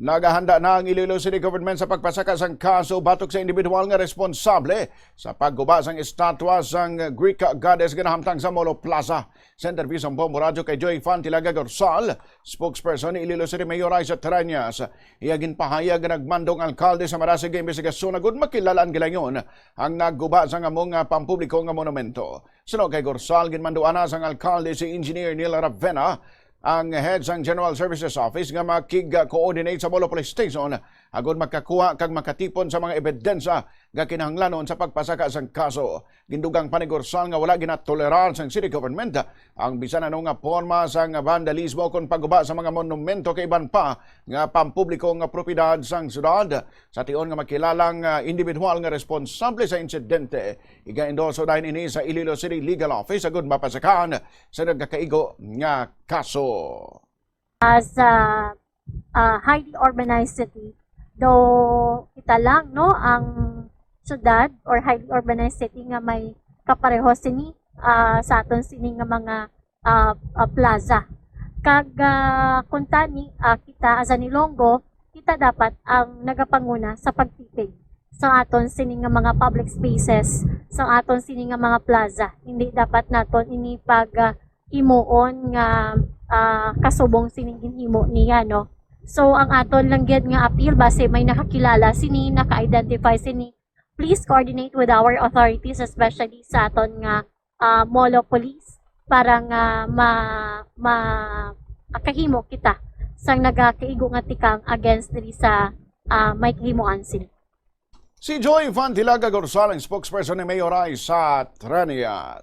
Nagahanda na ang Iloilo City Government sa pagpasaka sang kaso batok sa individual nga responsable sa pagguba sang estatwa sang Greek goddess ganahamtang sa Molo Plaza. Sa interview sa Bombo Radio kay Joy Fantilaga Gorsal, spokesperson ni Iloilo City Mayor Isa Teranyas, iyagin pahayag nga nagmandong alkalde sa marasig investigasyon na gud makilalaan gilangon ang nagguba sang among pampubliko nga monumento. Suno kay Gorsal ginmanduana sang alkalde si Engineer Neil Ravena ang head sang General Services Office nga makig-coordinate sa Molo Police Station agud makakuha kag makatipon sa mga ebidensya nga kinahanglanon sa pagpasaka sang kaso. Gindugang panigorsal nga wala ginatolerar sang city government ang bisan ano nga porma sang vandalismo kon pagguba sa mga monumento kay iban pa nga pampubliko nga propiedad sang syudad. Sa tion nga makilalang individual nga responsable sa insidente, iga-endorso dahil ini sa Iloilo City Legal Office agud mapasakaan sa nagkakaigo nga kaso. As a highly urbanized city, though kita lang no ang syudad or highly urbanized city nga may kapareho sini sa aton sini nga mga plaza. Kag kuntani kita as Anilonggo, kita dapat ang nagapanguna sa pagtipig sa aton sini nga mga public spaces, sa aton sini nga mga plaza. Hindi dapat naton ini pag himuon nga kasubong sining ginhimo niya, no? So ang aton lang gyud nga appeal base may nakakilala sini, naka-identify sini, please coordinate with our authorities, especially sa aton nga Molo Police, para nga makahimo kita sang nagakaigo nga tikang against diri sa may kahimuan sini. Si Joy Fantilaga Gorsal, ang spokesperson ni Mayor Isa Teranyas.